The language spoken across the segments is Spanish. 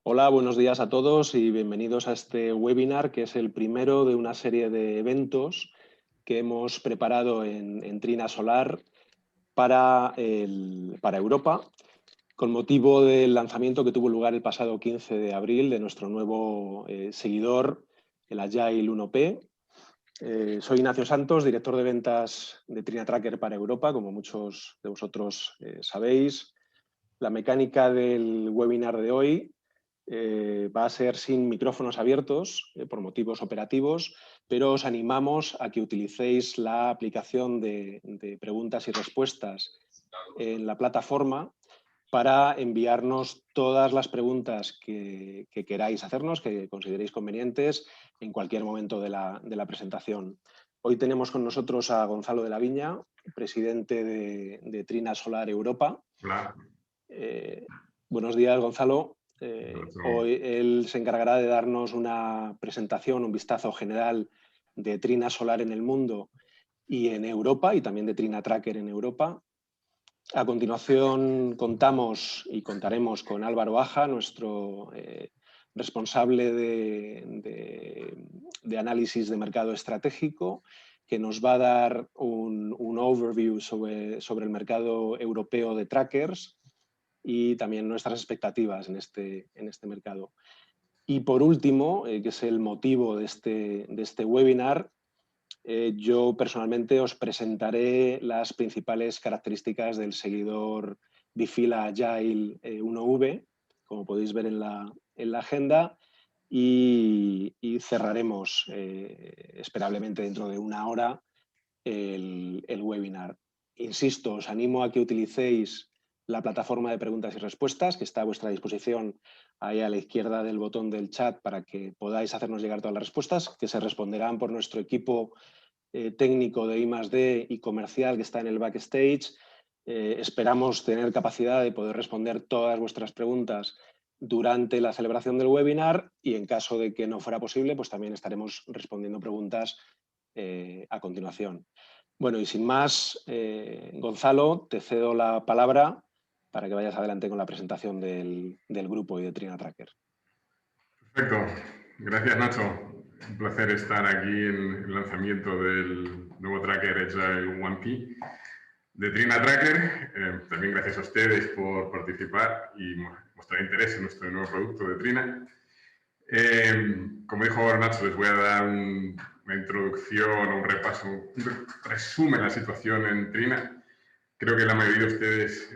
Hola, buenos días a todos y bienvenidos a este webinar, que es el primero de una serie de eventos que hemos preparado en Trina Solar para Europa, con motivo del lanzamiento que tuvo lugar el pasado 15 de abril de nuestro nuevo seguidor, el Agile 1P. Soy Ignacio Santos, director de ventas de Trina Tracker para Europa, como muchos de vosotros sabéis. La mecánica del webinar de hoy va a ser sin micrófonos abiertos por motivos operativos, pero os animamos a que utilicéis la aplicación de preguntas y respuestas en la plataforma para enviarnos todas las preguntas que queráis hacernos, que consideréis convenientes en cualquier momento de la presentación. Hoy tenemos con nosotros a Gonzalo de la Viña, presidente de Trina Solar Europa. Hola. Buenos días, Gonzalo. Nosotros, Hoy él se encargará de darnos una presentación, un vistazo general de Trina Solar en el mundo y en Europa, y también de Trina Tracker en Europa. A continuación contamos y contaremos con Álvaro Aja, nuestro responsable de análisis de mercado estratégico, que nos va a dar un overview sobre el mercado europeo de trackers y también nuestras expectativas en este mercado. Y por último, que es el motivo de este webinar, yo personalmente os presentaré las principales características del seguidor Bifila Agile 1V, como podéis ver en la agenda, y cerraremos esperablemente dentro de una hora el webinar. Insisto, os animo a que utilicéis la plataforma de preguntas y respuestas que está a vuestra disposición ahí a la izquierda del botón del chat para que podáis hacernos llegar todas las respuestas, que se responderán por nuestro equipo técnico de I+D y comercial que está en el backstage. Esperamos tener capacidad de poder responder todas vuestras preguntas durante la celebración del webinar y en caso de que no fuera posible, pues también estaremos respondiendo preguntas a continuación. Bueno, y sin más, Gonzalo, te cedo la palabra para que vayas adelante con la presentación del grupo y de Trina Tracker. Perfecto. Gracias, Nacho. Un placer estar aquí en el lanzamiento del nuevo tracker Agile 1P de Trina Tracker. También gracias a ustedes por participar y mostrar interés en nuestro nuevo producto de Trina. Como dijo Nacho, les voy a dar una introducción, un repaso, un resumen de la situación en Trina. Creo que la mayoría de ustedes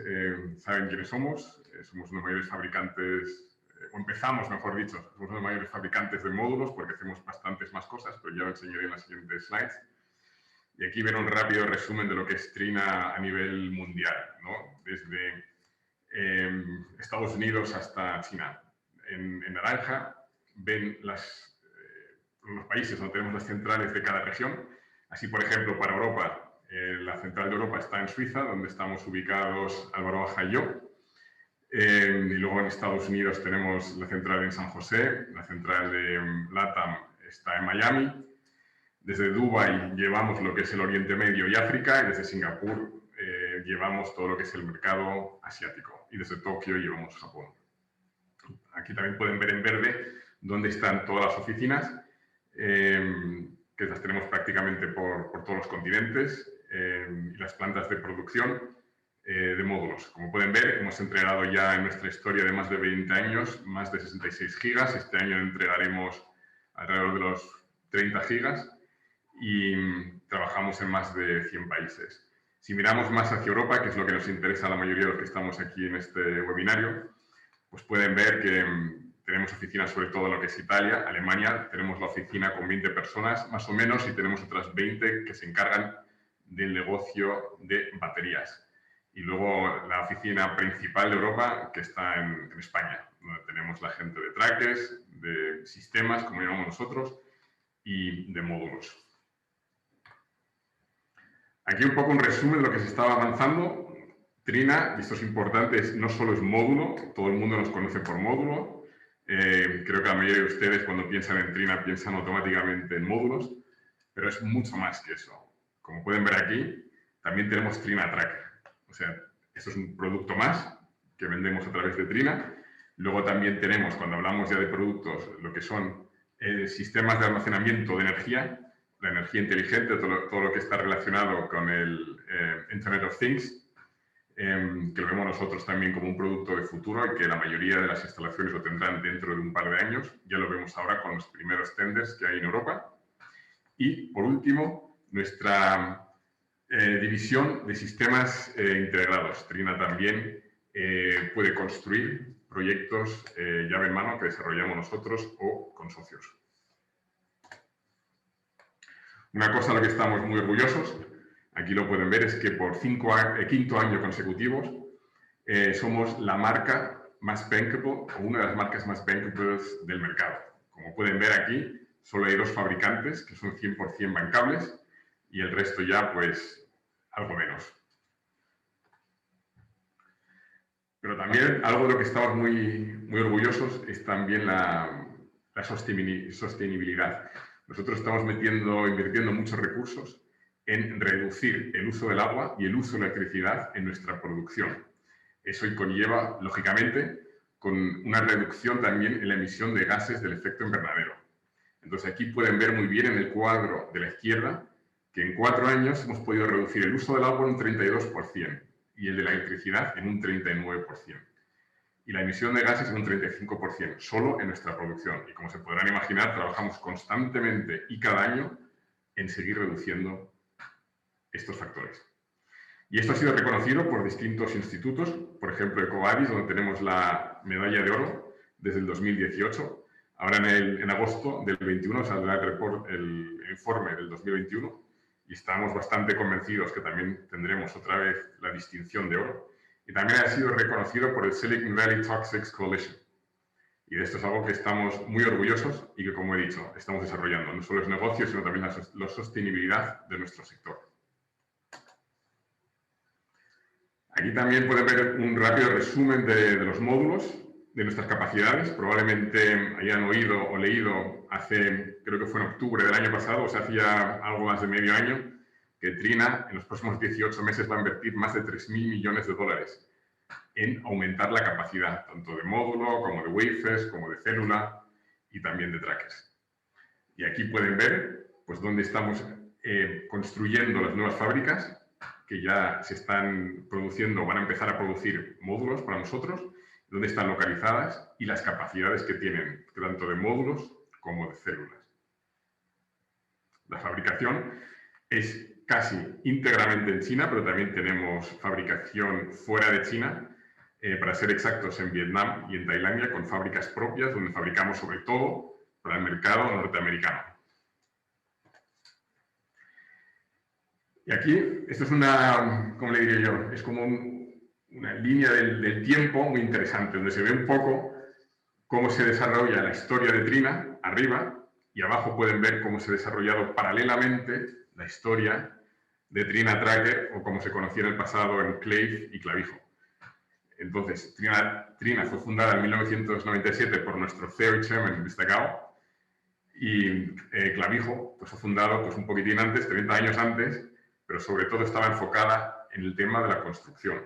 saben quiénes somos. Somos unos mayores fabricantes, o empezamos, mejor dicho, somos unos mayores fabricantes de módulos porque hacemos bastantes más cosas, pero ya lo enseñaré en las siguientes slides. Y aquí ven un rápido resumen de lo que es Trina a nivel mundial, ¿no? Desde Estados Unidos hasta China. En naranja ven los países donde tenemos las centrales de cada región. Así, por ejemplo, para Europa, la central de Europa está en Suiza, donde estamos ubicados Álvaro Aja y yo. Y luego en Estados Unidos tenemos la central en San José, la central de LATAM está en Miami. Desde Dubái llevamos lo que es el Oriente Medio y África, y desde Singapur llevamos todo lo que es el mercado asiático. Y desde Tokio llevamos Japón. Aquí también pueden ver en verde dónde están todas las oficinas, que las tenemos prácticamente por todos los continentes, y las plantas de producción de módulos. Como pueden ver, hemos entregado ya en nuestra historia de más de 20 años más de 66 gigas. Este año entregaremos alrededor de los 30 gigas y trabajamos en más de 100 países. Si miramos más hacia Europa, que es lo que nos interesa a la mayoría de los que estamos aquí en este webinario, pues pueden ver que tenemos oficinas sobre todo en lo que es Italia, Alemania. Tenemos la oficina con 20 personas más o menos y tenemos otras 20 que se encargan del negocio de baterías. Y luego la oficina principal de Europa, que está en España, donde tenemos la gente de trackers, de sistemas, como llamamos nosotros, y de módulos. Aquí un poco un resumen de lo que se estaba avanzando. Trina, y esto es importante, no solo es módulo, todo el mundo nos conoce por módulo. Creo que la mayoría de ustedes cuando piensan en Trina piensan automáticamente en módulos, pero es mucho más que eso. Como pueden ver aquí, también tenemos Trina Tracker. O sea, esto es un producto más que vendemos a través de Trina. Luego también tenemos, cuando hablamos ya de productos, lo que son sistemas de almacenamiento de energía, la energía inteligente, todo lo que está relacionado con el Internet of Things, que lo vemos nosotros también como un producto de futuro y que la mayoría de las instalaciones lo tendrán dentro de un par de años. Ya lo vemos ahora con los primeros tenders que hay en Europa. Y, por último, nuestra división de sistemas integrados. Trina también puede construir proyectos llave en mano que desarrollamos nosotros o con socios. Una cosa de la que estamos muy orgullosos, aquí lo pueden ver, es que por quinto año consecutivos somos la marca más bankable o una de las marcas más bankables del mercado. Como pueden ver aquí, solo hay 2 fabricantes que son 100% bancables y el resto ya, pues, algo menos. Pero también algo de lo que estamos muy orgullosos es también la sostenibilidad. Nosotros estamos invirtiendo muchos recursos en reducir el uso del agua y el uso de la electricidad en nuestra producción. Eso conlleva, lógicamente, con una reducción también en la emisión de gases del efecto invernadero. Entonces, aquí pueden ver muy bien en el cuadro de la izquierda que en 4 años hemos podido reducir el uso del agua en un 32% y el de la electricidad en un 39%. Y la emisión de gases en un 35%, solo en nuestra producción. Y como se podrán imaginar, trabajamos constantemente y cada año en seguir reduciendo estos factores. Y esto ha sido reconocido por distintos institutos, por ejemplo, EcoVadis, donde tenemos la medalla de oro desde el 2018. Ahora en agosto del 21 saldrá el informe del 2021 y estamos bastante convencidos que también tendremos otra vez la distinción de oro. Y también ha sido reconocido por el Silicon Valley Toxics Coalition. Y de esto es algo que estamos muy orgullosos y que, como he dicho, estamos desarrollando no solo los negocios, sino también la sostenibilidad de nuestro sector. Aquí también pueden ver un rápido resumen de los módulos, de nuestras capacidades. Probablemente hayan oído o leído creo que fue en octubre del año pasado, o sea, hacía algo más de medio año, que Trina en los próximos 18 meses va a invertir más de 3.000 millones de dólares en aumentar la capacidad, tanto de módulo, como de wafers, como de célula y también de trackers. Y aquí pueden ver pues, dónde estamos construyendo las nuevas fábricas, que ya se están produciendo, van a empezar a producir módulos para nosotros, dónde están localizadas y las capacidades que tienen, tanto de módulos como de células. La fabricación es casi íntegramente en China, pero también tenemos fabricación fuera de China, para ser exactos en Vietnam y en Tailandia, con fábricas propias, donde fabricamos sobre todo para el mercado norteamericano. Y aquí, esto es ¿cómo le diría yo? Es como una línea del tiempo muy interesante, donde se ve un poco cómo se desarrolla la historia de Trina, arriba, y abajo pueden ver cómo se ha desarrollado paralelamente la historia de Trina Tracker, o como se conocía en el pasado en Clave y Clavijo. Entonces, Trina fue fundada en 1997 por nuestro CEO y chairman, Mr. Gao, y Clavijo pues, fue fundado pues, un poquitín antes, 30 años antes, pero sobre todo estaba enfocada en el tema de la construcción.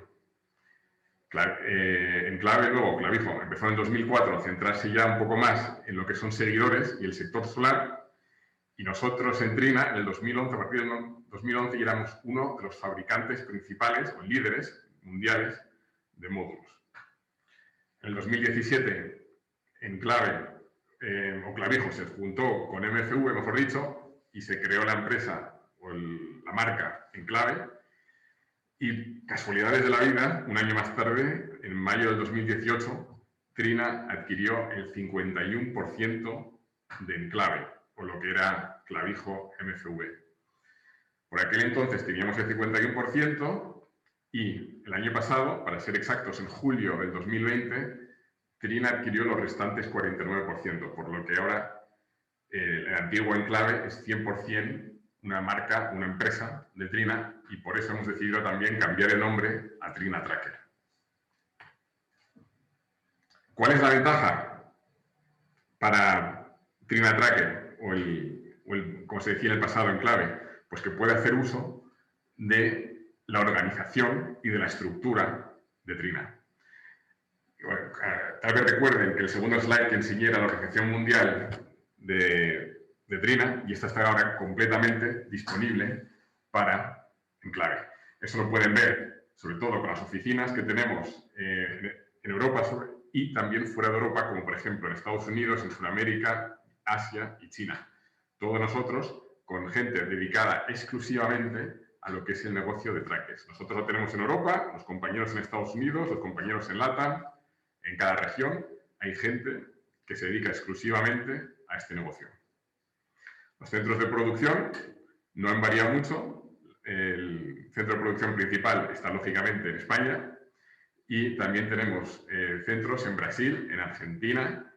En Clave, luego, Clavijo empezó en el 2004 a centrarse ya un poco más en lo que son seguidores y el sector solar, y nosotros en Trina, en el 2011, a partir del 2011, ya éramos uno de los fabricantes principales o líderes mundiales de módulos. En el 2017, en Clavijo se juntó con MFV, mejor dicho, y se creó la empresa o la marca Enclave. Y casualidades de la vida, un año más tarde, en mayo del 2018, Trina adquirió el 51% de Enclave, o lo que era Clavijo MFV. Por aquel entonces teníamos el 51%, y el año pasado, para ser exactos, en julio del 2020, Trina adquirió los restantes 49%, por lo que ahora el antiguo Enclave es 100% una marca, una empresa de Trina, y por eso hemos decidido también cambiar el nombre a Trina Tracker. ¿Cuál es la ventaja para Trina Tracker, como se decía en el pasado Enclave? Pues que puede hacer uso de la organización y de la estructura de Trina. tal vez recuerden que el segundo slide que enseñé era la Organización Mundial de Trina, y esta está ahora completamente disponible para Enclave. Eso lo pueden ver, sobre todo con las oficinas que tenemos en Europa y también fuera de Europa, como por ejemplo en Estados Unidos, en Sudamérica, Asia y China. Todos nosotros con gente dedicada exclusivamente a lo que es el negocio de trackers. Nosotros lo tenemos en Europa, los compañeros en Estados Unidos, los compañeros en LATAM, en cada región hay gente que se dedica exclusivamente a este negocio. Los centros de producción no han variado mucho. El centro de producción principal está lógicamente en España y también tenemos centros en Brasil, en Argentina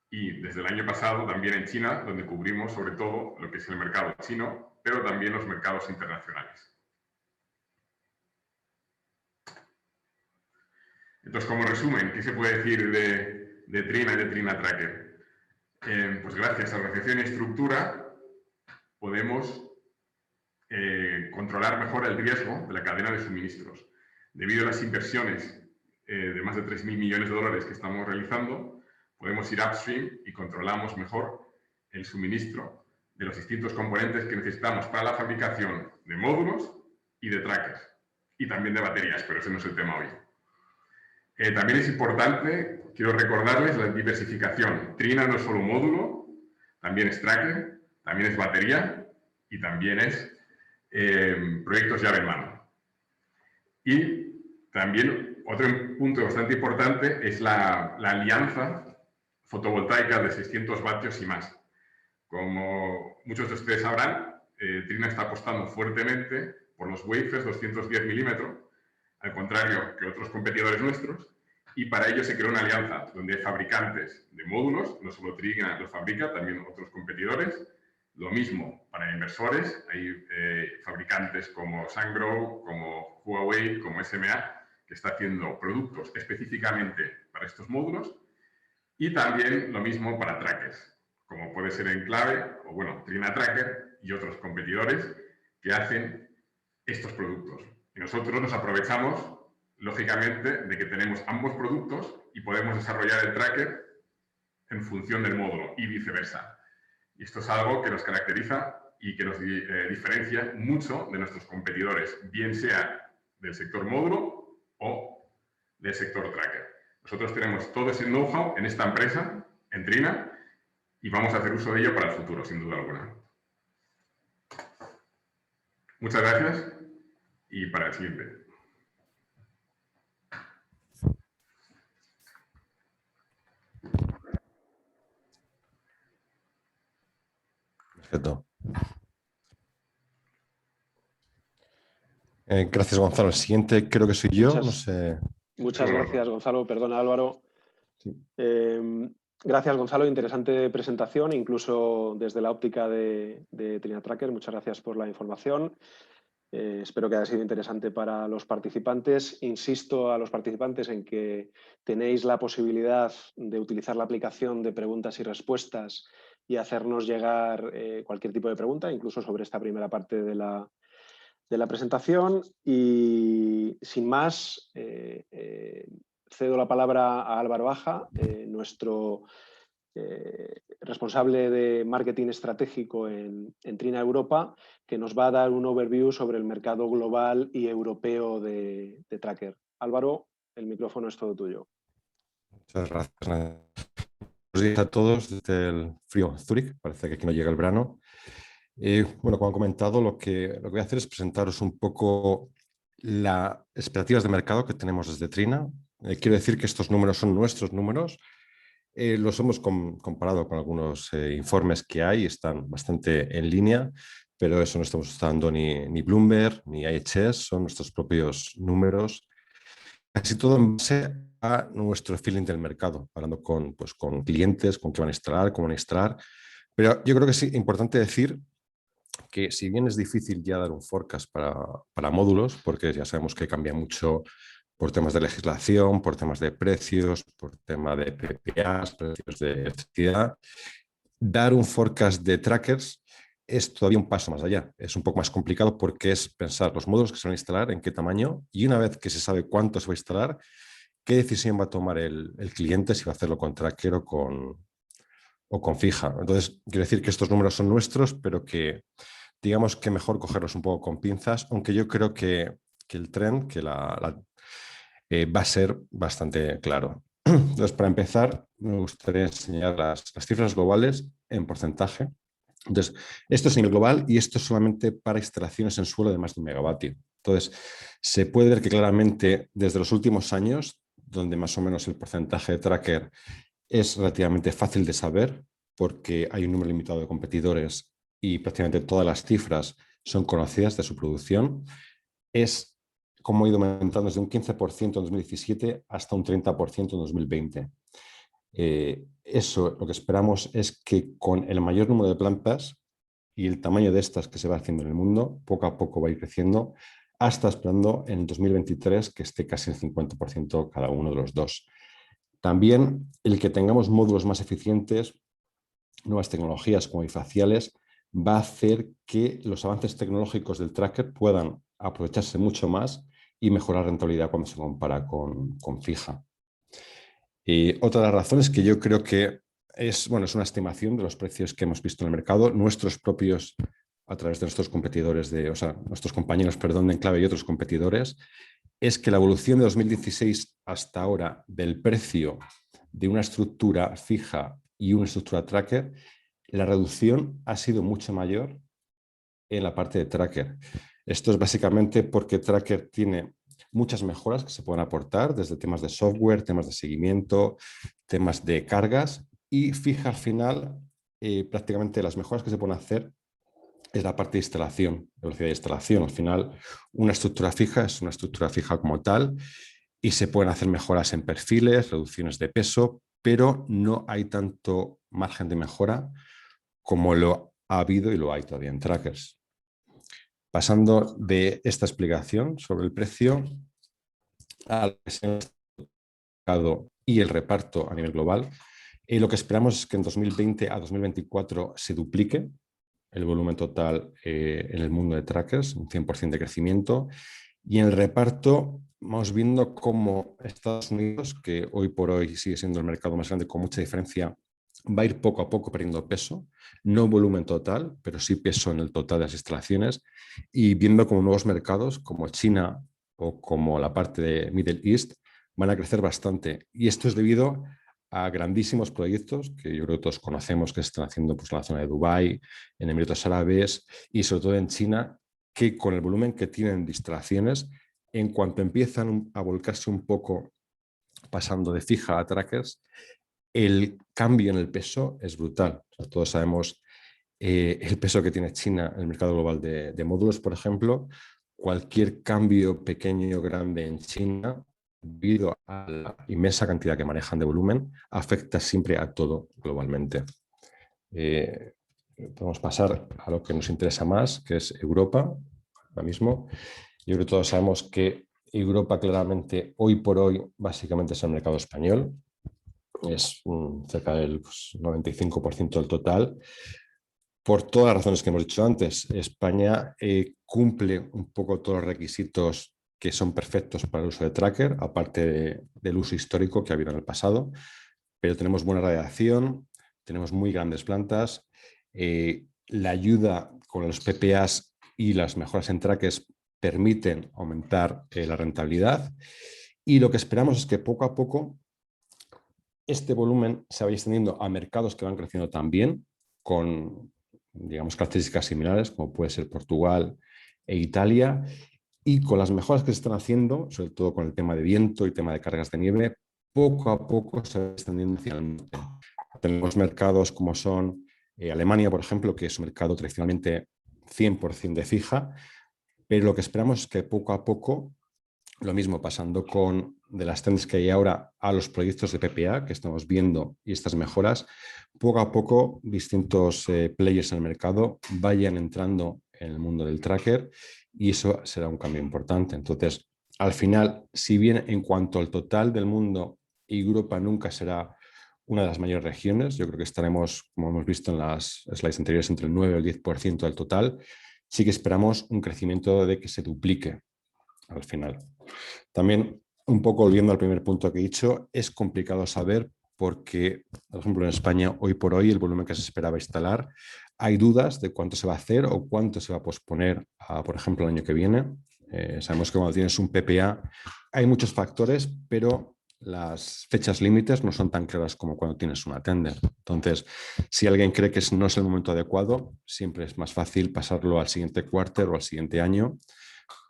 y desde el año pasado también en China, donde cubrimos sobre todo lo que es el mercado chino, pero también los mercados internacionales. Entonces, como resumen, ¿qué se puede decir de Trina y de Trina Tracker? Pues gracias a organización y estructura podemos controlar mejor el riesgo de la cadena de suministros. Debido a las inversiones de más de 3.000 millones de dólares que estamos realizando, podemos ir upstream y controlamos mejor el suministro de los distintos componentes que necesitamos para la fabricación de módulos y de trackers, y también de baterías, pero ese no es el tema hoy. También es importante, quiero recordarles, la diversificación. Trina no es solo módulo, también es tracker, también es batería y también es proyectos llave en mano. Y también otro punto bastante importante es la alianza fotovoltaica de 600 vatios y más. Como muchos de ustedes sabrán, Trina está apostando fuertemente por los wafers 210 milímetros, al contrario que otros competidores nuestros, y para ello se creó una alianza donde hay fabricantes de módulos, no solo Trina los fabrica, también otros competidores. Lo mismo para inversores, hay fabricantes como Sungrow, como Huawei, como SMA, que está haciendo productos específicamente para estos módulos, y también lo mismo para trackers, como puede ser Enclave o, bueno, Trina Tracker y otros competidores que hacen estos productos. Y nosotros nos aprovechamos, lógicamente, de que tenemos ambos productos y podemos desarrollar el tracker en función del módulo y viceversa. Y esto es algo que nos caracteriza y que nos diferencia mucho de nuestros competidores, bien sea del sector módulo o del sector tracker. Nosotros tenemos todo ese know-how en esta empresa, en Trina, y vamos a hacer uso de ello para el futuro, sin duda alguna. Muchas gracias y para el siguiente. Perfecto. Gracias, Gonzalo. El siguiente creo que soy yo. No sé. Muchas gracias, Gonzalo. Perdona, Álvaro. Sí. Gracias, Gonzalo. Interesante presentación, incluso desde la óptica de Trina Tracker. Muchas gracias por la información. Espero que haya sido interesante para los participantes. Insisto a los participantes en que tenéis la posibilidad de utilizar la aplicación de preguntas y respuestas y hacernos llegar cualquier tipo de pregunta, incluso sobre esta primera parte de la presentación. Y sin más, cedo la palabra a Álvaro Baja, nuestro responsable de marketing estratégico en Trina Europa, que nos va a dar un overview sobre el mercado global y europeo de tracker. Álvaro, el micrófono es todo tuyo. Muchas gracias. Buenos días a todos desde el frío Zúrich. Parece que aquí no llega el verano. Bueno, como han comentado, lo que voy a hacer es presentaros un poco las expectativas de mercado que tenemos desde Trina. Quiero decir que estos números son nuestros números. Los hemos comparado con algunos informes que hay, están bastante en línea, pero eso no estamos usando ni Bloomberg ni IHS, son nuestros propios números. Casi todo en base a nuestro feeling del mercado, hablando con clientes, con qué van a instalar, cómo van a instalar. Pero yo creo que es importante decir que si bien es difícil ya dar un forecast para módulos, porque ya sabemos que cambia mucho por temas de legislación, por temas de precios, por tema de PPAs, precios de electricidad, dar un forecast de trackers es todavía un paso más allá. Es un poco más complicado porque es pensar los módulos que se van a instalar, en qué tamaño, y una vez que se sabe cuánto se va a instalar, qué decisión va a tomar el cliente, si va a hacerlo con tracker o con fija. Entonces, quiero decir que estos números son nuestros, pero que digamos que mejor cogerlos un poco con pinzas, aunque yo creo que el trend, va a ser bastante claro. Entonces, para empezar, me gustaría enseñar las cifras globales en porcentaje. Entonces, esto es a nivel global y esto es solamente para instalaciones en suelo de más de 1 megavatio. Entonces, se puede ver que claramente desde los últimos años, donde más o menos el porcentaje de tracker es relativamente fácil de saber, porque hay un número limitado de competidores y prácticamente todas las cifras son conocidas de su producción, es como ha ido aumentando desde un 15% en 2017 hasta un 30% en 2020. Eso, lo que esperamos es que con el mayor número de plantas y el tamaño de estas que se va haciendo en el mundo, poco a poco va a ir creciendo, hasta esperando en 2023 que esté casi el 50% cada uno de los dos. También el que tengamos módulos más eficientes, nuevas tecnologías como bifaciales, va a hacer que los avances tecnológicos del tracker puedan aprovecharse mucho más y mejorar rentabilidad cuando se compara con fija. Y otra de las razones que yo creo que es una estimación de los precios que hemos visto en el mercado, nuestros propios, a través de nuestros competidores, nuestros compañeros, de Enclave y otros competidores, es que la evolución de 2016 hasta ahora del precio de una estructura fija y una estructura tracker, la reducción ha sido mucho mayor en la parte de tracker. Esto es básicamente porque tracker tiene muchas mejoras que se pueden aportar, desde temas de software, temas de seguimiento, temas de cargas, y fija al final prácticamente las mejoras que se pueden hacer es la parte de instalación, velocidad de instalación. Al final, una estructura fija es una estructura fija como tal y se pueden hacer mejoras en perfiles, reducciones de peso, pero no hay tanto margen de mejora como lo ha habido y lo hay todavía en trackers. Pasando de esta explicación sobre el precio al mercado y el reparto a nivel global, lo que esperamos es que en 2020 a 2024 se duplique el volumen total en el mundo de trackers, un 100% de crecimiento. Y en el reparto vamos viendo cómo Estados Unidos, que hoy por hoy sigue siendo el mercado más grande con mucha diferencia, va a ir poco a poco perdiendo peso, no volumen total, pero sí peso en el total de las instalaciones, y viendo como nuevos mercados como China o como la parte de Middle East van a crecer bastante. Y esto es debido a grandísimos proyectos que yo creo que todos conocemos que se están haciendo en la zona de Dubái, en Emiratos Árabes y sobre todo en China, que con el volumen que tienen de instalaciones, en cuanto empiezan a volcarse un poco pasando de fija a trackers, el cambio en el peso es brutal. O sea, todos sabemos el peso que tiene China en el mercado global de módulos, por ejemplo. Cualquier cambio pequeño o grande en China, debido a la inmensa cantidad que manejan de volumen, afecta siempre a todo globalmente. Podemos pasar a lo que nos interesa más, que es Europa. Ahora mismo, yo creo que todos sabemos que Europa claramente, hoy por hoy, básicamente es el mercado español. Es cerca del 95% del total. Por todas las razones que hemos dicho antes, España cumple un poco todos los requisitos que son perfectos para el uso de tracker, aparte del uso histórico que ha habido en el pasado, pero tenemos buena radiación, tenemos muy grandes plantas, la ayuda con los PPAs y las mejoras en trackers permiten aumentar la rentabilidad, y lo que esperamos es que poco a poco este volumen se vaya extendiendo a mercados que van creciendo también con, digamos, características similares, como puede ser Portugal e Italia, y con las mejoras que se están haciendo, sobre todo con el tema de viento y tema de cargas de nieve, poco a poco se va extendiendo hacia el norte. Tenemos mercados como son Alemania, por ejemplo, que es un mercado tradicionalmente 100% de fija, pero lo que esperamos es que poco a poco, lo mismo pasando de las tendencias que hay ahora a los proyectos de PPA que estamos viendo y estas mejoras, poco a poco distintos players en el mercado vayan entrando en el mundo del tracker, y eso será un cambio importante. Entonces, al final, si bien en cuanto al total del mundo, Europa nunca será una de las mayores regiones, yo creo que estaremos, como hemos visto en las slides anteriores, entre el 9 y el 10% del total, sí que esperamos un crecimiento de que se duplique al final. También un poco volviendo al primer punto que he dicho, es complicado saber porque, por ejemplo, en España, hoy por hoy, el volumen que se esperaba instalar, hay dudas de cuánto se va a hacer o cuánto se va a posponer, por ejemplo, el año que viene. Sabemos que cuando tienes un PPA hay muchos factores, pero las fechas límites no son tan claras como cuando tienes una tender. Entonces, si alguien cree que no es el momento adecuado, siempre es más fácil pasarlo al siguiente quarter o al siguiente año.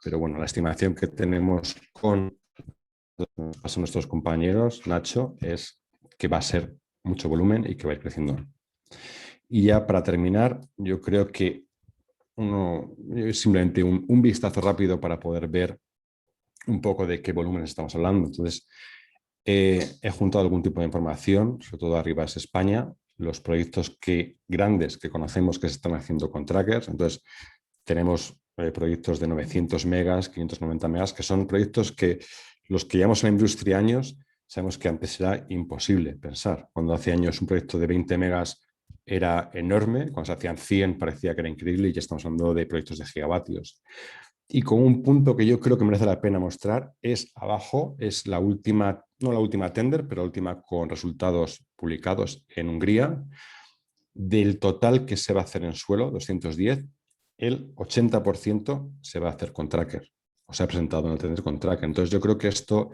Pero bueno, la estimación que tenemos con nuestros compañeros, Nacho, es que va a ser mucho volumen y que va a ir creciendo. Y ya para terminar, yo creo que simplemente un vistazo rápido para poder ver un poco de qué volúmenes estamos hablando. Entonces, he juntado algún tipo de información, sobre todo arriba es España, los proyectos grandes que conocemos que se están haciendo con trackers. Entonces, tenemos proyectos de 900 megas, 590 megas, que son proyectos que los que llevamos en la industria años, sabemos que antes era imposible pensar. Cuando hace años un proyecto de 20 megas era enorme, cuando se hacían 100 parecía que era increíble y ya estamos hablando de proyectos de gigavatios. Y con un punto que yo creo que merece la pena mostrar es abajo, es la última, no la última tender, pero la última con resultados publicados en Hungría. Del total que se va a hacer en suelo, 210, el 80% se va a hacer con tracker. O se ha presentado en el tender con tracker. Entonces yo creo que esto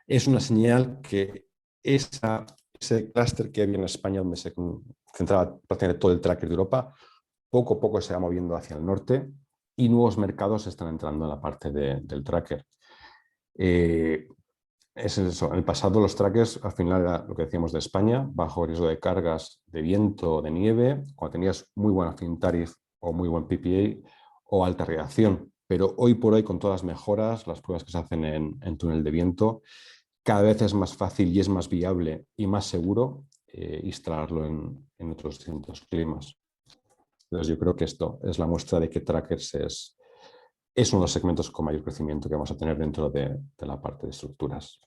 es una señal que ese clúster que había en España, donde se centraba prácticamente todo el tracker de Europa, poco a poco se va moviendo hacia el norte y nuevos mercados están entrando en la parte del tracker. Es eso. En el pasado los trackers, al final era lo que decíamos de España, bajo riesgo de cargas de viento o de nieve, cuando tenías muy buena fin tariff o muy buen PPA o alta reacción. Pero hoy por hoy, con todas las mejoras, las pruebas que se hacen en túnel de viento, cada vez es más fácil y es más viable y más seguro instalarlo en otros distintos climas. Entonces yo creo que esto es la muestra de que trackers es uno de los segmentos con mayor crecimiento que vamos a tener dentro de la parte de estructuras.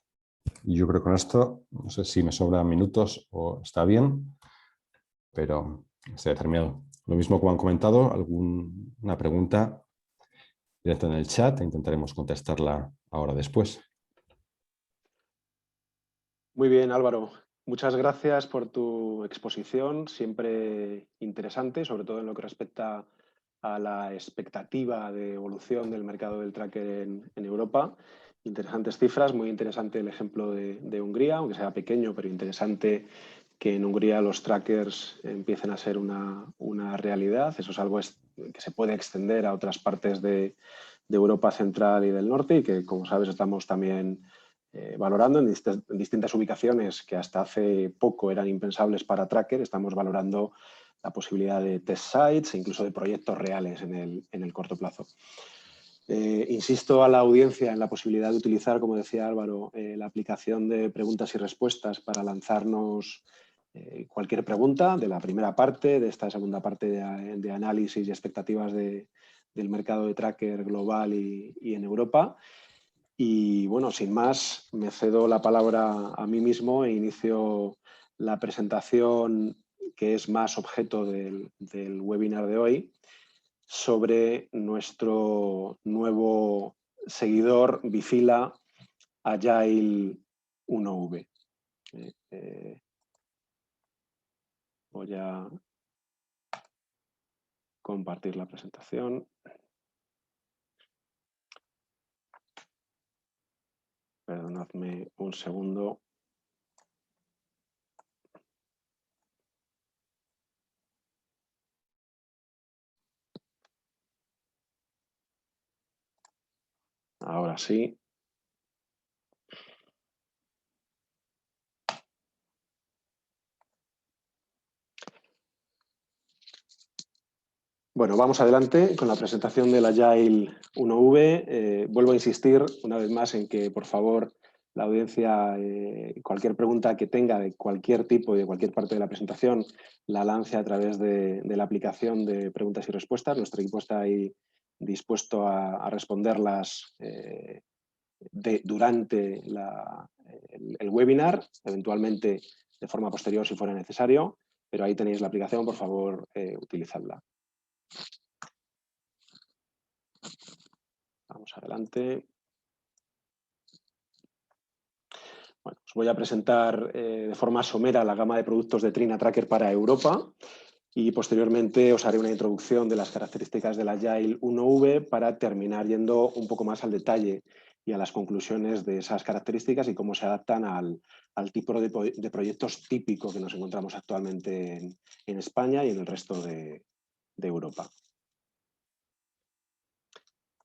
Y yo creo que con esto, no sé si me sobran minutos o está bien, pero se ha terminado. Lo mismo como han comentado, alguna pregunta directa en el chat e intentaremos contestarla ahora después. Muy bien, Álvaro. Muchas gracias por tu exposición, siempre interesante, sobre todo en lo que respecta a la expectativa de evolución del mercado del tracker en Europa. Interesantes cifras, muy interesante el ejemplo de Hungría, aunque sea pequeño, pero interesante que en Hungría los trackers empiecen a ser una realidad. Eso es algo que se puede extender a otras partes de Europa Central y del Norte y que, como sabes, estamos también valorando en distintas ubicaciones que hasta hace poco eran impensables para tracker. Estamos valorando la posibilidad de test sites e incluso de proyectos reales en el corto plazo. Insisto a la audiencia en la posibilidad de utilizar, como decía Álvaro, la aplicación de preguntas y respuestas para lanzarnos cualquier pregunta de la primera parte, de esta segunda parte de análisis y expectativas del mercado de tracker global y en Europa. Y bueno, sin más, me cedo la palabra a mí mismo e inicio la presentación que es más objeto del webinar de hoy sobre nuestro nuevo seguidor Bifila Agile 1V. Voy a compartir la presentación. Perdonadme un segundo. Ahora sí. Bueno, vamos adelante con la presentación del Agile 1V. Vuelvo a insistir una vez más en que, por favor, la audiencia, cualquier pregunta que tenga de cualquier tipo y de cualquier parte de la presentación, la lance a través de la aplicación de preguntas y respuestas. Nuestro equipo está ahí dispuesto a responderlas durante el webinar, eventualmente de forma posterior si fuera necesario, pero ahí tenéis la aplicación, por favor, utilizadla. Vamos adelante. Bueno, os voy a presentar de forma somera la gama de productos de Trina Tracker para Europa y posteriormente os haré una introducción de las características del Agile 1V para terminar yendo un poco más al detalle y a las conclusiones de esas características y cómo se adaptan al tipo de proyectos típico que nos encontramos actualmente en España y en el resto de Europa.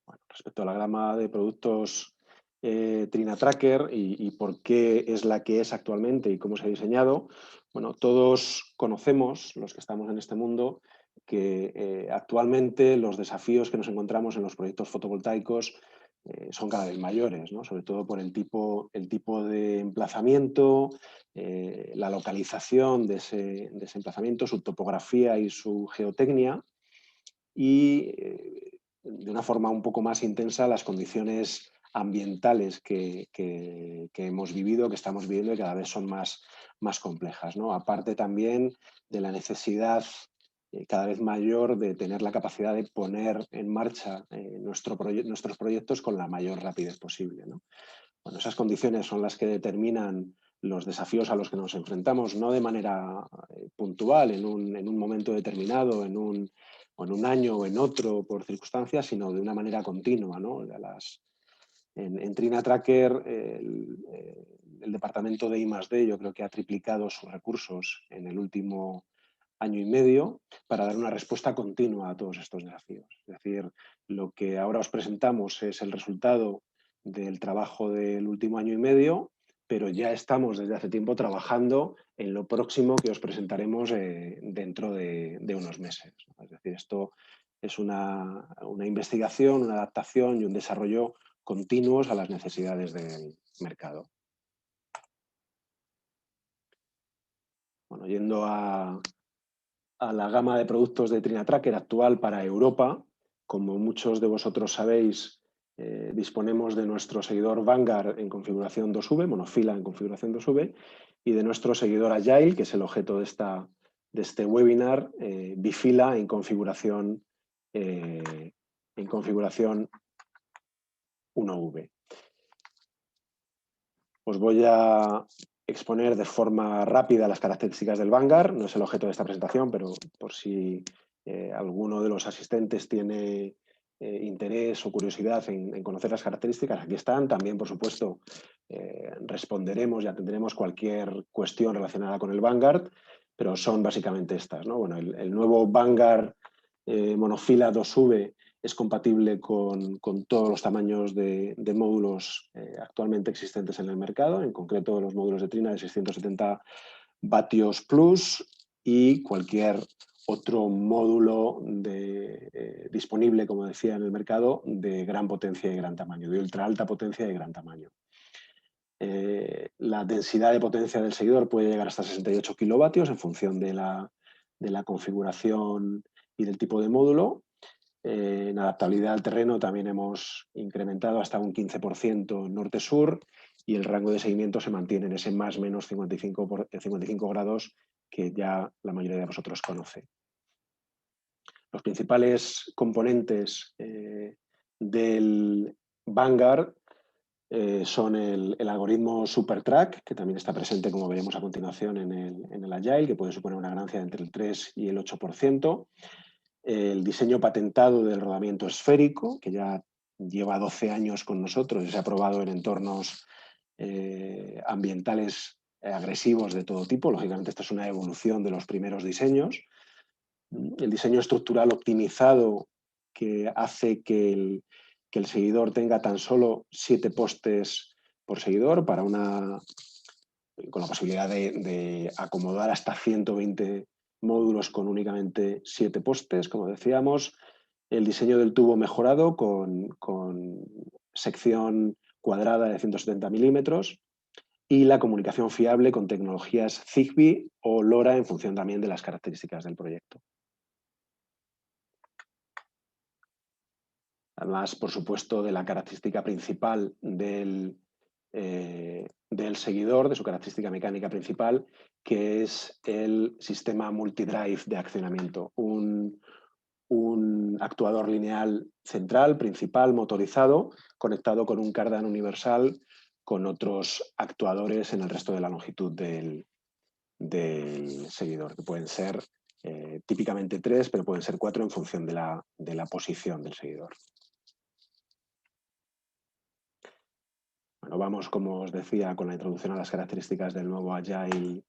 Bueno, respecto a la gama de productos Trina Tracker y por qué es la que es actualmente y cómo se ha diseñado, bueno, todos conocemos, los que estamos en este mundo, que actualmente los desafíos que nos encontramos en los proyectos fotovoltaicos son cada vez mayores, ¿no? Sobre todo por el tipo de emplazamiento, la localización de ese emplazamiento, su topografía y su geotecnia y de una forma un poco más intensa las condiciones ambientales que hemos vivido, que estamos viviendo y cada vez son más complejas, ¿no? Aparte también de la necesidad cada vez mayor de tener la capacidad de poner en marcha nuestros proyectos con la mayor rapidez posible, ¿no? Bueno, esas condiciones son las que determinan los desafíos a los que nos enfrentamos, no de manera puntual, en un momento determinado, en un año o en otro por circunstancias, sino de una manera continua, ¿no? En Trina Tracker, el departamento de I+D yo creo que ha triplicado sus recursos en el último año y medio para dar una respuesta continua a todos estos desafíos. Es decir, lo que ahora os presentamos es el resultado del trabajo del último año y medio, pero ya estamos desde hace tiempo trabajando en lo próximo que os presentaremos dentro de unos meses. Es decir, esto es una investigación, una adaptación y un desarrollo continuos a las necesidades del mercado. Bueno, yendo a la gama de productos de Trina Tracker actual para Europa, como muchos de vosotros sabéis, disponemos de nuestro seguidor Vanguard en configuración 2V, monofila en configuración 2V, y de nuestro seguidor Agile, que es el objeto de este webinar, bifila en configuración 1V. Os voy a exponer de forma rápida las características del Vanguard. No es el objeto de esta presentación, pero por si alguno de los asistentes tiene interés o curiosidad en conocer las características, aquí están. También, por supuesto, responderemos y atenderemos cualquier cuestión relacionada con el Vanguard, pero son básicamente estas, ¿no? Bueno, el nuevo Vanguard monofila 2V es compatible con todos los tamaños de módulos actualmente existentes en el mercado, en concreto los módulos de Trina de 670 vatios plus y cualquier otro módulo disponible, como decía, en el mercado de gran potencia y gran tamaño, de ultra alta potencia y gran tamaño. La densidad de potencia del seguidor puede llegar hasta 68 kilovatios en función de la configuración y del tipo de módulo. En adaptabilidad al terreno también hemos incrementado hasta un 15% norte-sur y el rango de seguimiento se mantiene en ese más o menos 55 grados que ya la mayoría de vosotros conoce. Los principales componentes del Vanguard son el algoritmo SuperTrack, que también está presente, como veremos a continuación, en el Agile, que puede suponer una ganancia de entre el 3 y el 8%. El diseño patentado del rodamiento esférico, que ya lleva 12 años con nosotros y se ha probado en entornos ambientales agresivos de todo tipo. Lógicamente, esta es una evolución de los primeros diseños. El diseño estructural optimizado, que hace que el seguidor tenga tan solo 7 postes por seguidor con la posibilidad de acomodar hasta 120 módulos con únicamente 7 postes, como decíamos. El diseño del tubo mejorado con sección cuadrada de 170 milímetros y la comunicación fiable con tecnologías Zigbee o LoRa en función también de las características del proyecto. Además, por supuesto, de la característica principal del seguidor, de su característica mecánica principal, que es el sistema multidrive de accionamiento. Un actuador lineal central, principal, motorizado, conectado con un cardan universal con otros actuadores en el resto de la longitud del seguidor, que pueden ser típicamente 3, pero pueden ser 4 en función de la posición del seguidor. Bueno, vamos, como os decía, con la introducción a las características del nuevo Agile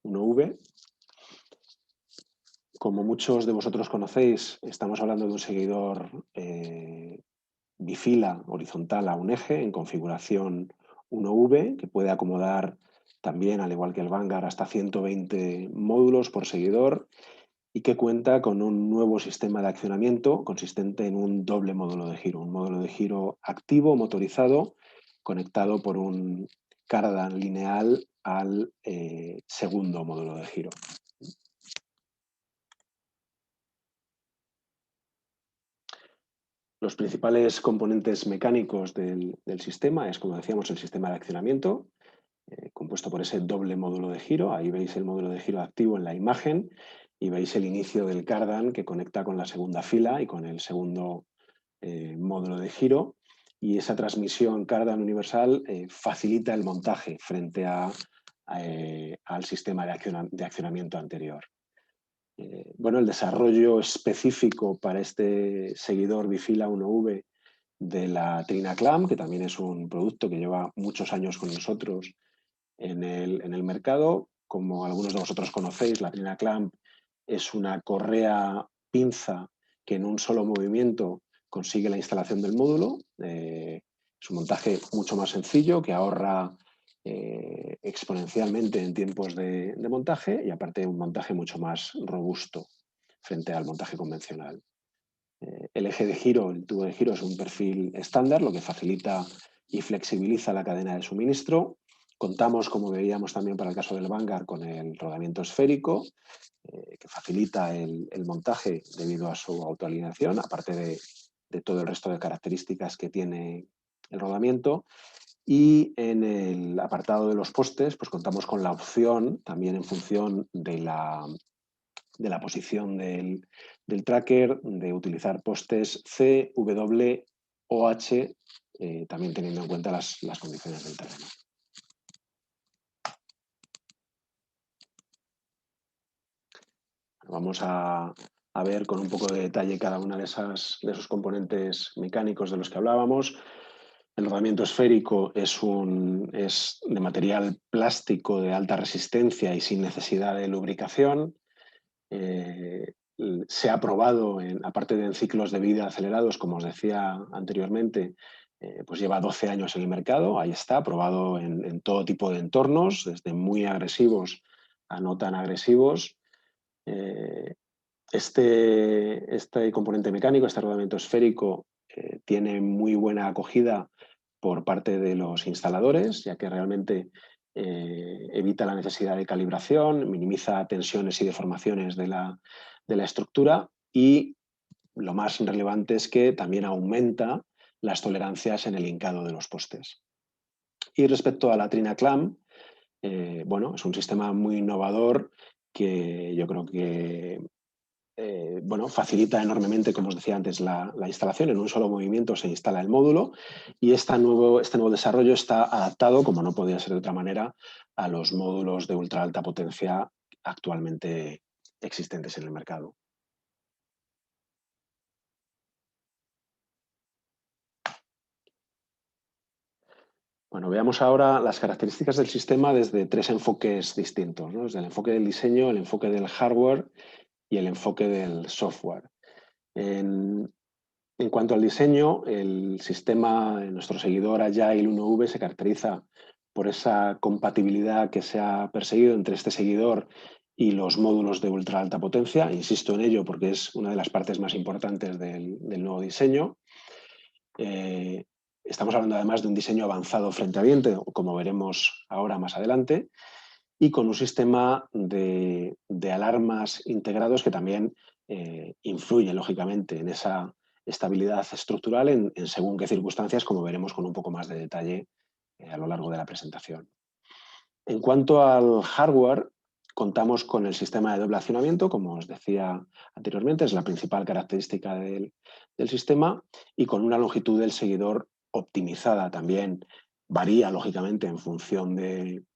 1V. Como muchos de vosotros conocéis, estamos hablando de un seguidor bifila horizontal a un eje en configuración 1V, que puede acomodar también, al igual que el Vanguard, hasta 120 módulos por seguidor y que cuenta con un nuevo sistema de accionamiento consistente en un doble módulo de giro, un módulo de giro activo, motorizado, conectado por un cardan lineal al segundo módulo de giro. Los principales componentes mecánicos del sistema es, como decíamos, el sistema de accionamiento, compuesto por ese doble módulo de giro. Ahí veis el módulo de giro activo en la imagen y veis el inicio del cardan que conecta con la segunda fila y con el segundo módulo de giro. Y esa transmisión cardan universal facilita el montaje frente al sistema de accionamiento anterior. Bueno, el desarrollo específico para este seguidor bifila 1V de la Trina Clamp, que también es un producto que lleva muchos años con nosotros en el mercado. Como algunos de vosotros conocéis, la Trina Clamp es una correa pinza que en un solo movimiento consigue la instalación del módulo. Es un montaje mucho más sencillo que ahorra exponencialmente en tiempos de montaje y aparte un montaje mucho más robusto frente al montaje convencional. El eje de giro, el tubo de giro, es un perfil estándar, lo que facilita y flexibiliza la cadena de suministro. Contamos, como veíamos también para el caso del Vanguard, con el rodamiento esférico, que facilita el montaje debido a su autoalineación, aparte de todo el resto de características que tiene el rodamiento. Y en el apartado de los postes, pues contamos con la opción, también en función de la posición del tracker, de utilizar postes C, W o H, también teniendo en cuenta las condiciones del terreno. Vamos a ver con un poco de detalle cada una de esos componentes mecánicos de los que hablábamos. El rodamiento esférico es de material plástico de alta resistencia y sin necesidad de lubricación. Se ha probado, aparte de en ciclos de vida acelerados, como os decía anteriormente, pues lleva 12 años en el mercado. Ahí está, probado en todo tipo de entornos, desde muy agresivos a no tan agresivos. Este componente mecánico, este rodamiento esférico, tiene muy buena acogida por parte de los instaladores, ya que realmente evita la necesidad de calibración, minimiza tensiones y deformaciones de la estructura y lo más relevante es que también aumenta las tolerancias en el hincado de los postes. Y respecto a la Trina Clamp, bueno, es un sistema muy innovador que yo creo que bueno, facilita enormemente, como os decía antes, la instalación. En un solo movimiento se instala el módulo y este nuevo desarrollo está adaptado, como no podía ser de otra manera, a los módulos de ultra alta potencia actualmente existentes en el mercado. Bueno, veamos ahora las características del sistema desde 3 enfoques distintos, ¿no? Desde el enfoque del diseño, el enfoque del hardware y el enfoque del software. En cuanto al diseño, el sistema, nuestro seguidor Agile 1V, se caracteriza por esa compatibilidad que se ha perseguido entre este seguidor y los módulos de ultra alta potencia. Insisto en ello porque es una de las partes más importantes del nuevo diseño. Estamos hablando además de un diseño avanzado frente a viento, como veremos ahora más adelante, y con un sistema de alarmas integrados que también influyen, lógicamente, en esa estabilidad estructural en según qué circunstancias, como veremos con un poco más de detalle a lo largo de la presentación. En cuanto al hardware, contamos con el sistema de doble accionamiento, como os decía anteriormente, es la principal característica del sistema, y con una longitud del seguidor optimizada también varía, lógicamente, en función del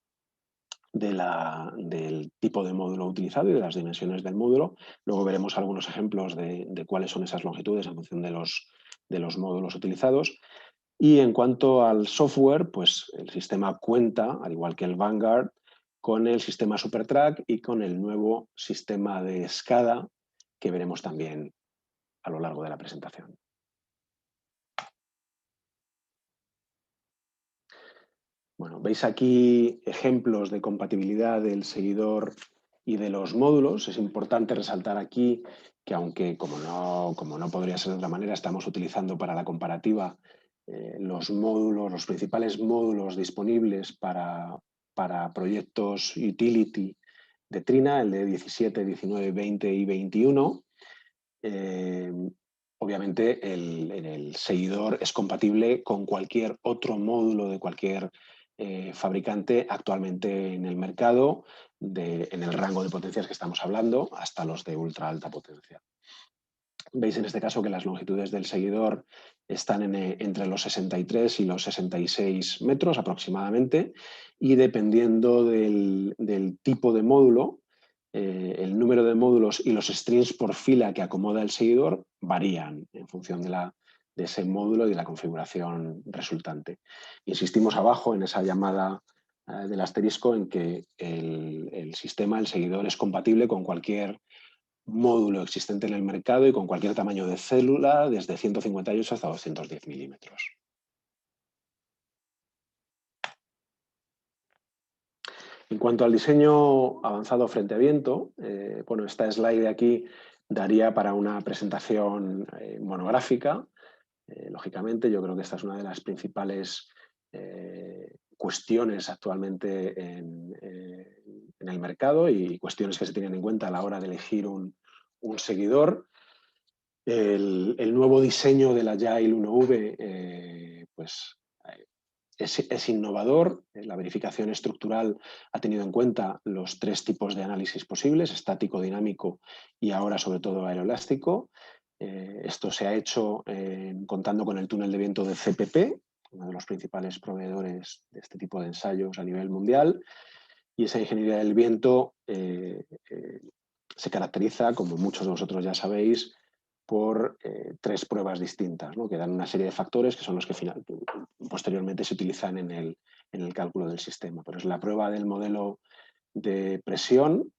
tipo de módulo utilizado y de las dimensiones del módulo. Luego veremos algunos ejemplos de cuáles son esas longitudes en función de los módulos utilizados. Y en cuanto al software, pues el sistema cuenta, al igual que el Vanguard, con el sistema SuperTrack y con el nuevo sistema de SCADA que veremos también a lo largo de la presentación. Bueno, veis aquí ejemplos de compatibilidad del seguidor y de los módulos. Es importante resaltar aquí que aunque, como no podría ser de otra manera, estamos utilizando para la comparativa los módulos, los principales módulos disponibles para proyectos utility de Trina, el de 17, 19, 20 y 21. Obviamente el seguidor es compatible con cualquier otro módulo de cualquier fabricante actualmente en el mercado, en el rango de potencias que estamos hablando, hasta los de ultra alta potencia. Veis en este caso que las longitudes del seguidor están entre los 63 y los 66 metros aproximadamente, y dependiendo del tipo de módulo, el número de módulos y los strings por fila que acomoda el seguidor varían en función de ese módulo y de la configuración resultante. Insistimos abajo en esa llamada del asterisco en que el sistema, el seguidor, es compatible con cualquier módulo existente en el mercado y con cualquier tamaño de célula, desde 158 hasta 210 milímetros. En cuanto al diseño avanzado frente a viento, bueno, esta slide de aquí daría para una presentación monográfica. Lógicamente, yo creo que esta es una de las principales cuestiones actualmente en el mercado y cuestiones que se tienen en cuenta a la hora de elegir un seguidor. El nuevo diseño del Agile 1V pues, es innovador. La verificación estructural ha tenido en cuenta los 3 tipos de análisis posibles: estático, dinámico y ahora sobre todo aeroelástico. Esto se ha hecho contando con el túnel de viento de CPP, uno de los principales proveedores de este tipo de ensayos a nivel mundial. Y esa ingeniería del viento se caracteriza, como muchos de vosotros ya sabéis, por 3 pruebas distintas, ¿no?, que dan una serie de factores que son los que posteriormente se utilizan en el cálculo del sistema. Pero es la prueba del modelo de presión,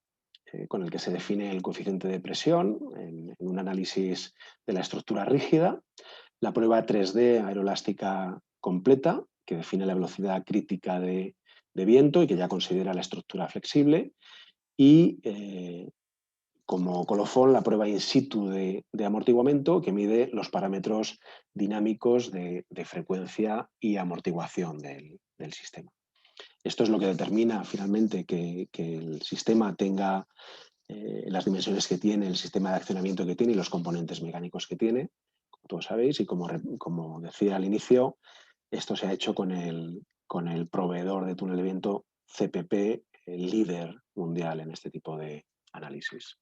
con el que se define el coeficiente de presión en un análisis de la estructura rígida, la prueba 3D aeroelástica completa, que define la velocidad crítica de viento y que ya considera la estructura flexible, y como colofón la prueba in situ de amortiguamiento, que mide los parámetros dinámicos de frecuencia y amortiguación del sistema. Esto es lo que determina finalmente que el sistema tenga las dimensiones que tiene, el sistema de accionamiento que tiene y los componentes mecánicos que tiene, como todos sabéis, y como decía al inicio, esto se ha hecho con el proveedor de túnel de viento CPP, el líder mundial en este tipo de análisis.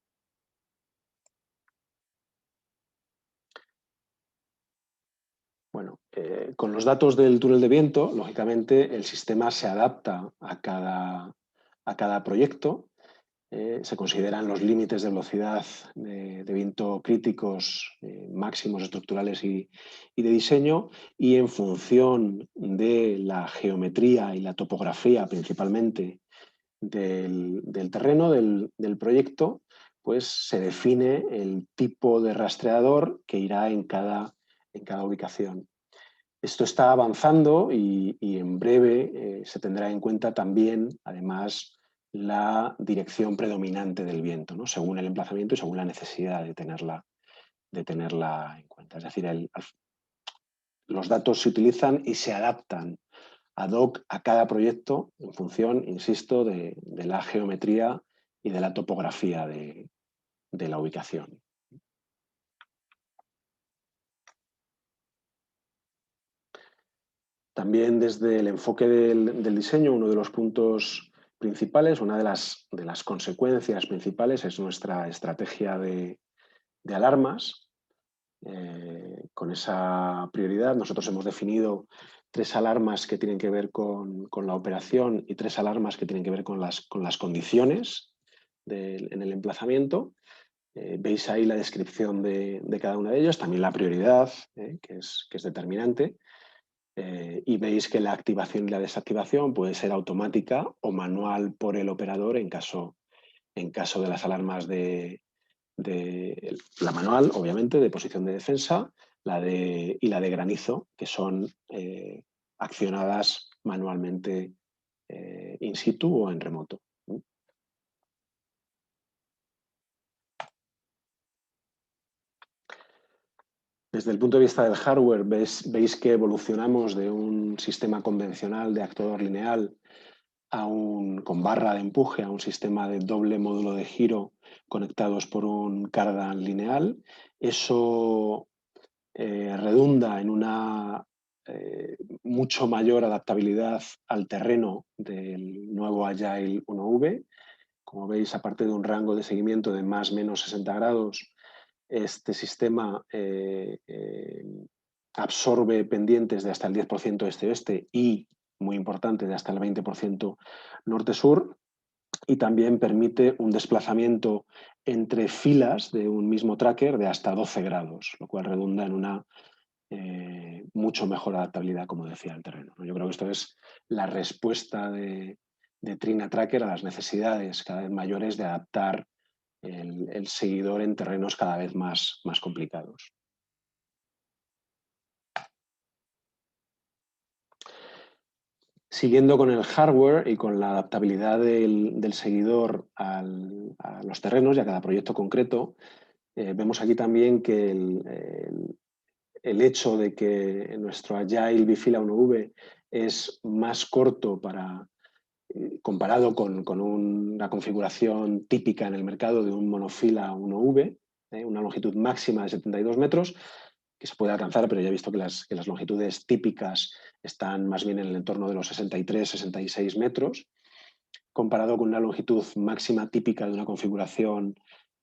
Bueno, con los datos del túnel de viento, lógicamente, el sistema se adapta a cada proyecto. Se consideran los límites de velocidad de viento críticos, máximos estructurales y de diseño, y en función de la geometría y la topografía principalmente del terreno del proyecto, pues se define el tipo de rastreador que irá en cada ubicación. Esto está avanzando y en breve se tendrá en cuenta también, además, la dirección predominante del viento, ¿no?, según el emplazamiento y según la necesidad de tenerla en cuenta. Es decir, los datos se utilizan y se adaptan ad hoc a cada proyecto en función, insisto, de la geometría y de la topografía de la ubicación. También desde el enfoque del diseño, uno de los puntos principales, una de las consecuencias principales es nuestra estrategia de alarmas. con esa prioridad. Nosotros hemos definido 3 alarmas que tienen que ver con la operación y 3 alarmas que tienen que ver con las condiciones en el emplazamiento. Veis ahí la descripción de cada una de ellas, también la prioridad, que es determinante. Y veis que la activación y la desactivación puede ser automática o manual por el operador en caso de las alarmas de la manual, obviamente, de posición de defensa, y la de granizo, que son accionadas manualmente in situ o en remoto. Desde el punto de vista del hardware, veis que evolucionamos de un sistema convencional de actuador lineal con barra de empuje a un sistema de doble módulo de giro conectados por un cardan lineal. Eso redunda en una mucho mayor adaptabilidad al terreno del nuevo Agile 1V. Como veis, aparte de un rango de seguimiento de más o menos 60 grados, este sistema absorbe pendientes de hasta el 10% este-oeste y, muy importante, de hasta el 20% norte-sur, y también permite un desplazamiento entre filas de un mismo tracker de hasta 12 grados, lo cual redunda en una mucho mejor adaptabilidad, como decía, al terreno. Yo creo que esto es la respuesta de Trina Tracker a las necesidades cada vez mayores de adaptar el seguidor en terrenos cada vez más complicados. Siguiendo con el hardware y con la adaptabilidad del seguidor a los terrenos y a cada proyecto concreto, vemos aquí también que el hecho de que nuestro Agile Bifila 1V es más corto comparado con una configuración típica en el mercado de un monofila 1V, una longitud máxima de 72 metros, que se puede alcanzar, pero ya he visto que las longitudes típicas están más bien en el entorno de los 63-66 metros, comparado con una longitud máxima típica de una configuración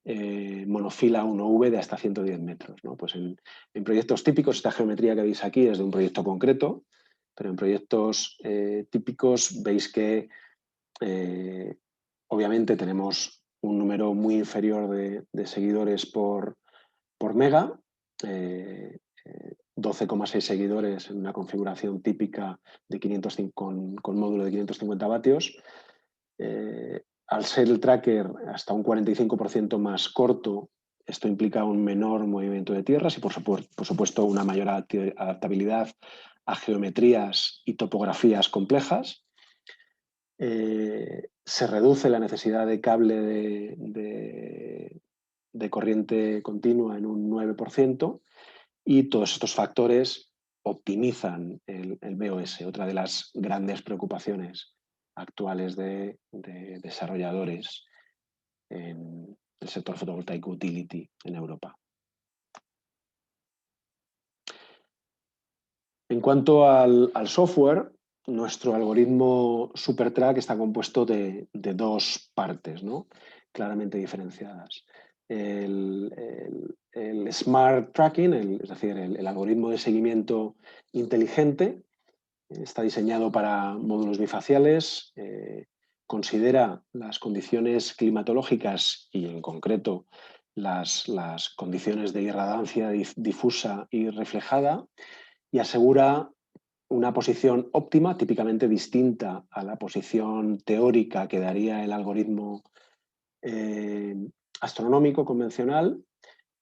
monofila 1V de hasta 110 metros. ¿no? Pues en proyectos típicos, esta geometría que veis aquí es de un proyecto concreto, pero en proyectos típicos veis que obviamente tenemos un número muy inferior de seguidores por mega, 12,6 seguidores en una configuración típica de 505, con módulo de 550 vatios. Al ser el tracker hasta un 45% más corto, esto implica un menor movimiento de tierras y, por supuesto, una mayor adaptabilidad a geometrías y topografías complejas. Se reduce la necesidad de cable de corriente continua en un 9%, y todos estos factores optimizan el BOS, otra de las grandes preocupaciones actuales de desarrolladores en el sector fotovoltaico utility en Europa. En cuanto al software, nuestro algoritmo SuperTrack está compuesto de 2 partes, ¿no? Claramente diferenciadas. El Smart Tracking, es decir, el algoritmo de seguimiento inteligente, está diseñado para módulos bifaciales, considera las condiciones climatológicas y, en concreto, las condiciones de irradiancia difusa y reflejada, y asegura una posición óptima, típicamente distinta a la posición teórica que daría el algoritmo astronómico convencional,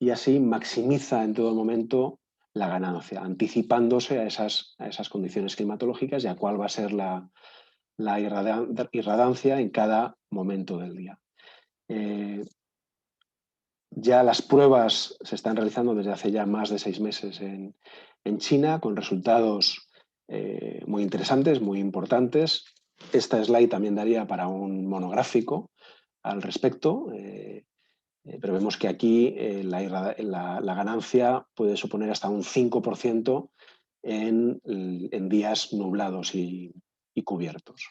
y así maximiza en todo momento la ganancia, anticipándose a esas condiciones climatológicas y a cuál va a ser la irradiancia en cada momento del día. Ya las pruebas se están realizando desde hace ya más de 6 meses en China, con resultados muy interesantes, muy importantes. Esta slide también daría para un monográfico al respecto, pero vemos que aquí la ganancia puede suponer hasta un 5% en días nublados y cubiertos.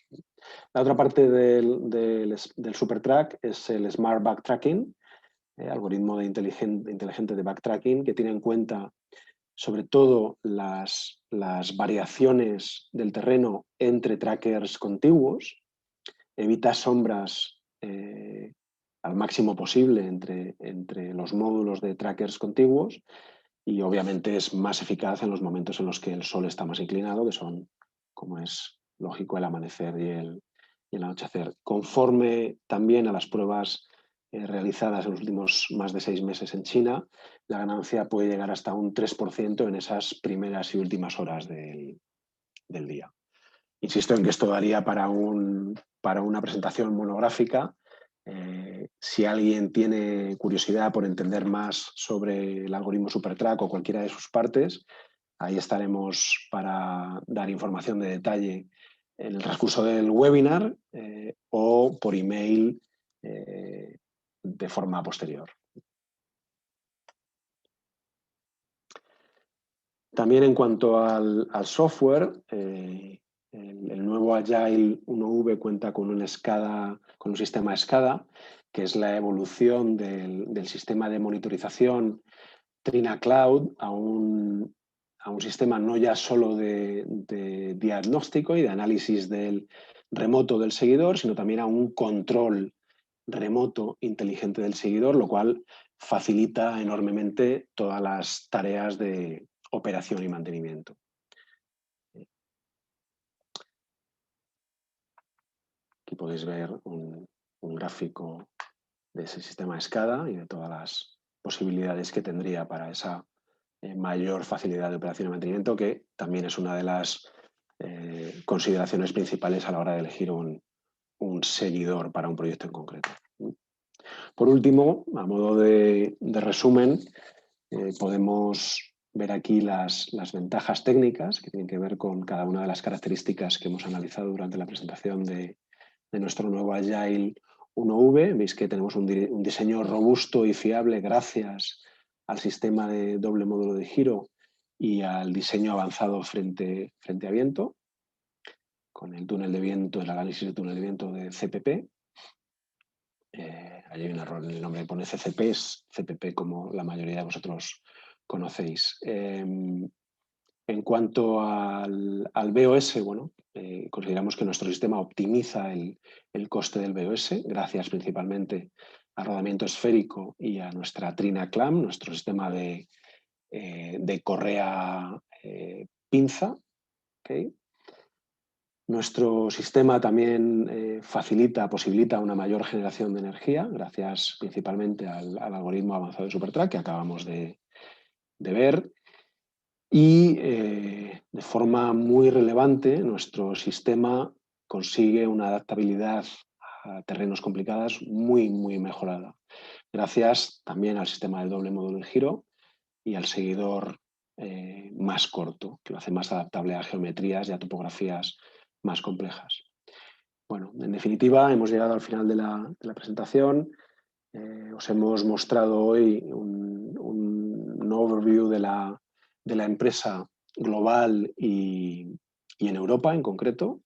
La otra parte del SuperTrack es el Smart Backtracking, algoritmo inteligente de backtracking, que tiene en cuenta sobre todo las variaciones del terreno entre trackers contiguos, evita sombras al máximo posible entre los módulos de trackers contiguos y obviamente es más eficaz en los momentos en los que el sol está más inclinado, que son, como es lógico, el amanecer y el anochecer. Conforme también a las pruebas realizadas en los últimos más de 6 meses en China, la ganancia puede llegar hasta un 3% en esas primeras y últimas horas del día. Insisto en que esto daría para una presentación monográfica. Si alguien tiene curiosidad por entender más sobre el algoritmo SuperTrack o cualquiera de sus partes, ahí estaremos para dar información de detalle en el transcurso del webinar o por email de forma posterior. También en cuanto al software, el nuevo Agile 1V cuenta con un sistema SCADA, que es la evolución del sistema de monitorización Trina Cloud a un sistema no ya solo de diagnóstico y de análisis del remoto del seguidor, sino también a un control remoto inteligente del seguidor, lo cual facilita enormemente todas las tareas de operación y mantenimiento. Aquí podéis ver un gráfico de ese sistema SCADA y de todas las posibilidades que tendría para esa mayor facilidad de operación y mantenimiento, que también es una de las consideraciones principales a la hora de elegir un seguidor para un proyecto en concreto. Por último, a modo de resumen, podemos ver aquí las ventajas técnicas que tienen que ver con cada una de las características que hemos analizado durante la presentación de nuestro nuevo Agile 1V. Veis que tenemos un diseño robusto y fiable gracias al sistema de doble módulo de giro y al diseño avanzado frente a viento, con el túnel de viento, el análisis de túnel de viento de CPP. Hay un error en el nombre, pone CCP, es CPP como la mayoría de vosotros conocéis. En cuanto al BOS, bueno, consideramos que nuestro sistema optimiza el coste del BOS, gracias principalmente al rodamiento esférico y a nuestra Trina Clamp, nuestro sistema de correa pinza. ¿Okay? Nuestro sistema también posibilita una mayor generación de energía, gracias principalmente al algoritmo avanzado de SuperTrack que acabamos de ver. Y de forma muy relevante, nuestro sistema consigue una adaptabilidad a terrenos complicados muy, muy mejorada, gracias también al sistema de doble módulo de giro y al seguidor más corto, que lo hace más adaptable a geometrías y a topografías más complejas. Bueno, en definitiva, hemos llegado al final de la presentación. Os hemos mostrado hoy un overview de la empresa global y en Europa en concreto,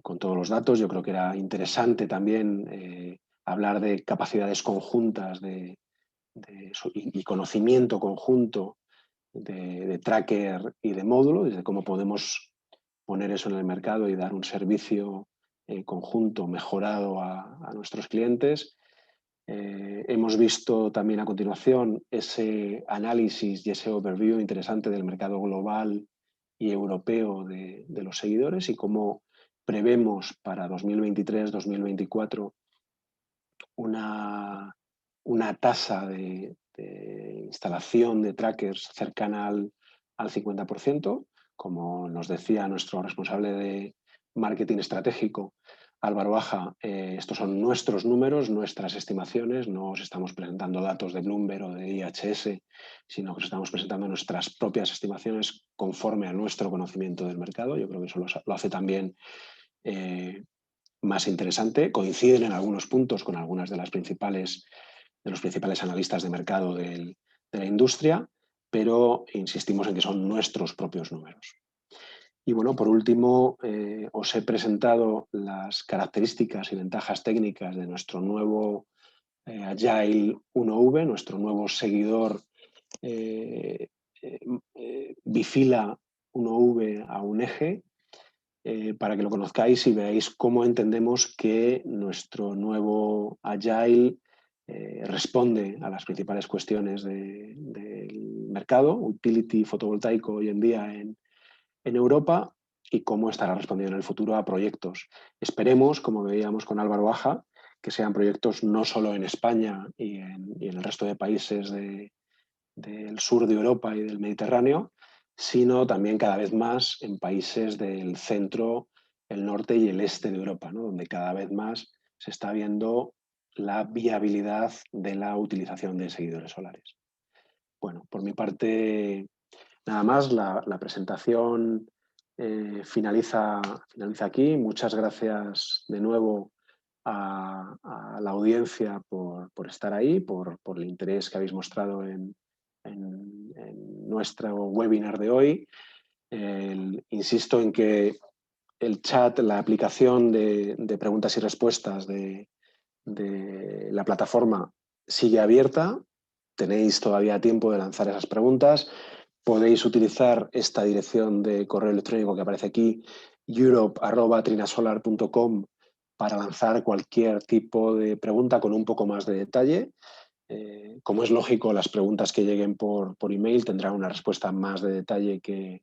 con todos los datos. Yo creo que era interesante también hablar de capacidades conjuntas y conocimiento conjunto de tracker y de módulo, desde cómo podemos poner eso en el mercado y dar un servicio conjunto mejorado a nuestros clientes. Hemos visto también a continuación ese análisis y ese overview interesante del mercado global y europeo de los seguidores y cómo prevemos para 2023-2024 una tasa de instalación de trackers cercana al 50%. Como nos decía nuestro responsable de marketing estratégico, Álvaro Aja, estos son nuestros números, nuestras estimaciones, no os estamos presentando datos de Bloomberg o de IHS, sino que os estamos presentando nuestras propias estimaciones conforme a nuestro conocimiento del mercado. Yo creo que eso lo hace también más interesante. Coinciden en algunos puntos con algunas de los principales analistas de mercado de la industria, pero insistimos en que son nuestros propios números. Y bueno, por último, os he presentado las características y ventajas técnicas de nuestro nuevo Agile 1V, nuestro nuevo seguidor bifila 1V a un eje, para que lo conozcáis y veáis cómo entendemos que nuestro nuevo Agile responde a las principales cuestiones del mercado, utility fotovoltaico hoy en día en Europa, y cómo estará respondiendo en el futuro a proyectos. Esperemos, como veíamos con Álvaro Baja, que sean proyectos no solo en España y en el resto de países del sur de Europa y del Mediterráneo, sino también cada vez más en países del centro, el norte y el este de Europa, ¿no? Donde cada vez más se está viendo la viabilidad de la utilización de seguidores solares. Bueno, por mi parte, nada más, la presentación finaliza aquí. Muchas gracias de nuevo a la audiencia por estar ahí, por el interés que habéis mostrado en nuestro webinar de hoy. Insisto en que el chat, la aplicación de preguntas y respuestas de la plataforma sigue abierta. Tenéis todavía tiempo de lanzar esas preguntas. Podéis utilizar esta dirección de correo electrónico que aparece aquí, europe@trinasolar.com, para lanzar cualquier tipo de pregunta con un poco más de detalle. Como es lógico, las preguntas que lleguen por email tendrán una respuesta más de detalle que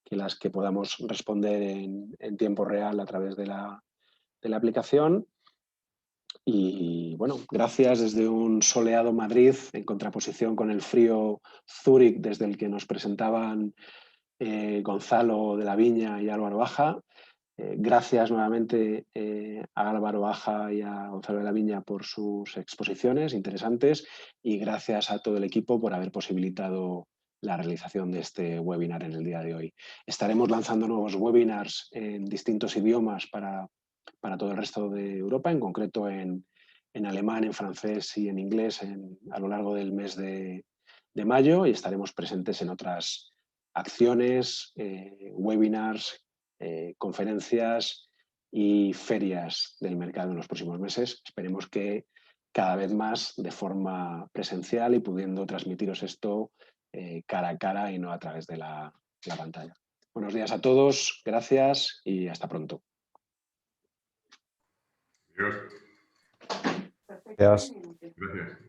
las que podamos responder en tiempo real a través de la aplicación. Y bueno, gracias desde un soleado Madrid, en contraposición con el frío Zúrich, desde el que nos presentaban Gonzalo de la Viña y Álvaro Baja. Gracias nuevamente a Álvaro Baja y a Gonzalo de la Viña por sus exposiciones interesantes, y gracias a todo el equipo por haber posibilitado la realización de este webinar en el día de hoy. Estaremos lanzando nuevos webinars en distintos idiomas para todo el resto de Europa, en concreto en alemán, en francés y en inglés a lo largo del mes de mayo, y estaremos presentes en otras acciones, webinars, conferencias y ferias del mercado en los próximos meses. Esperemos que cada vez más de forma presencial y pudiendo transmitiros esto cara a cara y no a través de la pantalla. Buenos días a todos, gracias y hasta pronto. Adiós. Gracias. Gracias.